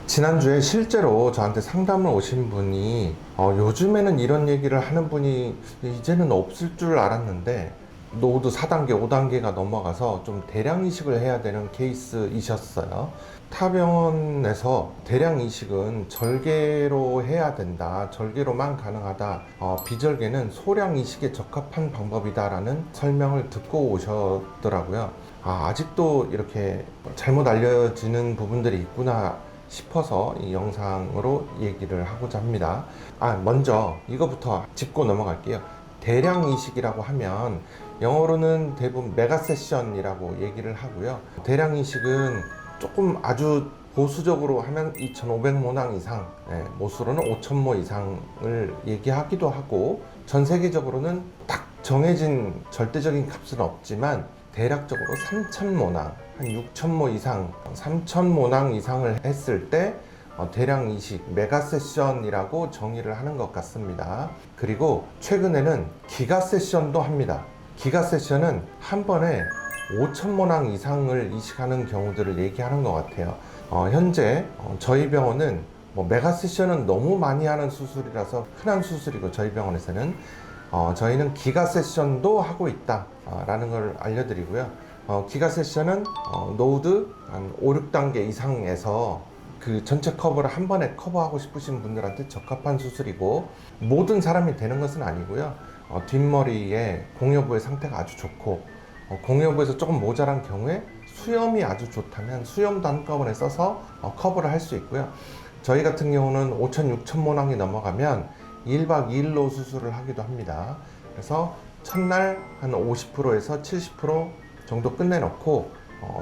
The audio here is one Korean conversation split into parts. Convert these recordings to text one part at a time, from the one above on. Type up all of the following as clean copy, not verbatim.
지난주에 실제로 저한테 상담을 오신 분이 요즘에는 이런 얘기를 하는 분이 이제는 없을 줄 알았는데 노후도 4단계, 5단계가 넘어가서 좀 대량 이식을 해야 되는 케이스이셨어요. 타 병원에서 대량 이식은 절개로 해야 된다, 절개로만 가능하다, 비절개는 소량 이식에 적합한 방법이다라는 설명을 듣고 오셨더라고요. 아직도 이렇게 잘못 알려지는 부분들이 있구나 싶어서 이 영상으로 얘기를 하고자 합니다. 먼저 이거부터 짚고 넘어갈게요. 대량 이식이라고 하면 영어로는 대부분 메가 세션이라고 얘기를 하고요. 대량 이식은 조금 아주 보수적으로 하면 2,500모낭 이상, 모수로는 5,000모 이상을 얘기하기도 하고, 전 세계적으로는 딱 정해진 절대적인 값은 없지만 대략적으로 3,000모낭, 한 6,000모 이상, 3,000모낭 이상을 했을 때 대량 이식, 메가 세션이라고 정의를 하는 것 같습니다. 그리고 최근에는 기가 세션도 합니다. 기가 세션은 한 번에 5,000모낭 이상을 이식하는 경우들을 얘기하는 것 같아요. 현재 저희 병원은 메가 세션은 너무 많이 하는 수술이라서 흔한 수술이고, 저희 병원에서는 저희는 기가 세션도 하고 있다 라는 걸 알려드리고요. 기가 세션은 노후드 한 5, 6단계 이상에서 그 전체 커버를 한 번에 커버하고 싶으신 분들한테 적합한 수술이고, 모든 사람이 되는 것은 아니고요. 뒷머리에 공여부의 상태가 아주 좋고, 공여부에서 조금 모자란 경우에 수염이 아주 좋다면 수염도 한꺼번에 써서 커버를 할 수 있고요. 저희 같은 경우는 5,000, 6,000모낭이 넘어가면 1박 2일로 수술을 하기도 합니다. 그래서 첫날 한 50%에서 70% 정도 끝내놓고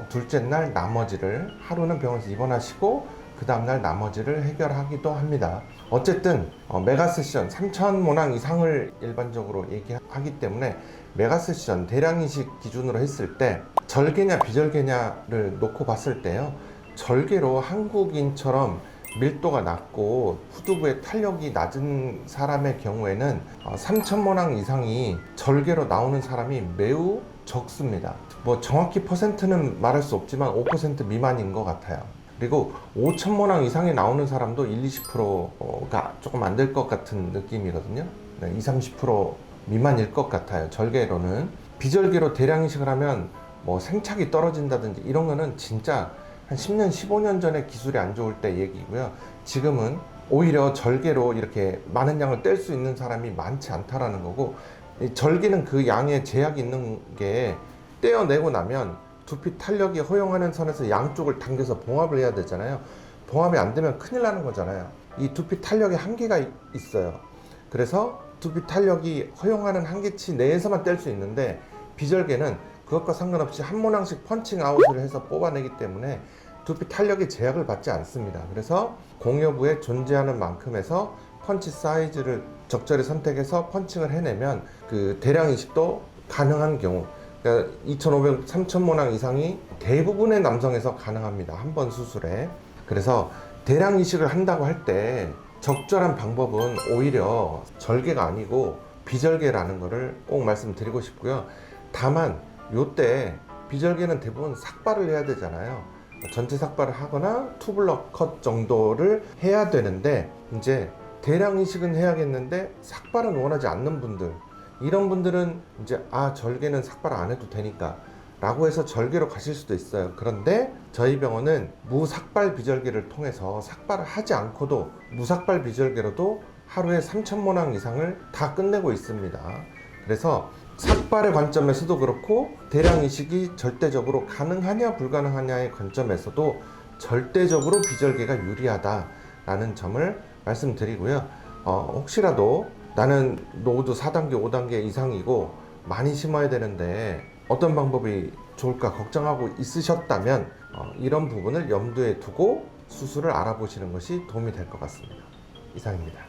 둘째 날 나머지를, 하루는 병원에서 입원하시고 그 다음날 나머지를 해결하기도 합니다. 어쨌든 메가세션 3,000모낭 이상을 일반적으로 얘기하기 때문에 메가세션 대량이식 기준으로 했을 때 절개냐 비절개냐를 놓고 봤을 때요, 절개로 한국인처럼 밀도가 낮고 후두부의 탄력이 낮은 사람의 경우에는 3,000모낭 이상이 절개로 나오는 사람이 매우 적습니다. 정확히 퍼센트는 말할 수 없지만 5% 미만인 것 같아요. 그리고 5,000모낭 이상이 나오는 사람도 20~30%가 조금 안 될 것 같은 느낌이거든요. 20~30% 미만일 것 같아요, 절개로는. 비절개로 대량 이식을 하면 생착이 떨어진다든지 이런 거는 진짜 한 10년, 15년 전에 기술이 안 좋을 때 얘기고요. 지금은 오히려 절개로 이렇게 많은 양을 뗄 수 있는 사람이 많지 않다라는 거고, 절개는 그 양에 제약이 있는 게, 떼어내고 나면 두피 탄력이 허용하는 선에서 양쪽을 당겨서 봉합을 해야 되잖아요. 봉합이 안 되면 큰일 나는 거잖아요. 이 두피 탄력에 한계가 있어요. 그래서 두피 탄력이 허용하는 한계치 내에서만 뗄 수 있는데, 비절개는 그것과 상관없이 한 모낭씩 펀칭 아웃을 해서 뽑아내기 때문에 두피 탄력의 제약을 받지 않습니다. 그래서 공여부에 존재하는 만큼에서 펀치 사이즈를 적절히 선택해서 펀칭을 해내면 그 대량 이식도 가능한 경우, 그러니까 2,500, 3,000모낭 이상이 대부분의 남성에서 가능합니다, 한 번 수술에. 그래서 대량 이식을 한다고 할 때 적절한 방법은 오히려 절개가 아니고 비절개라는 것을 꼭 말씀드리고 싶고요. 다만 요때 비절개는 대부분 삭발을 해야 되잖아요. 전체 삭발을 하거나 투블럭 컷 정도를 해야 되는데, 이제 대량 이식은 해야겠는데 삭발은 원하지 않는 분들, 이런 분들은 이제 절개는 삭발 안 해도 되니까 라고 해서 절개로 가실 수도 있어요. 그런데 저희 병원은 무삭발 비절개를 통해서 삭발을 하지 않고도 무삭발 비절개로도 하루에 3,000모낭 이상을 다 끝내고 있습니다. 그래서 삭발의 관점에서도 그렇고 대량 이식이 절대적으로 가능하냐 불가능하냐의 관점에서도 절대적으로 비절개가 유리하다라는 점을 말씀드리고요. 혹시라도 나는 노후도 4단계, 5단계 이상이고 많이 심어야 되는데 어떤 방법이 좋을까 걱정하고 있으셨다면 이런 부분을 염두에 두고 수술을 알아보시는 것이 도움이 될 것 같습니다. 이상입니다.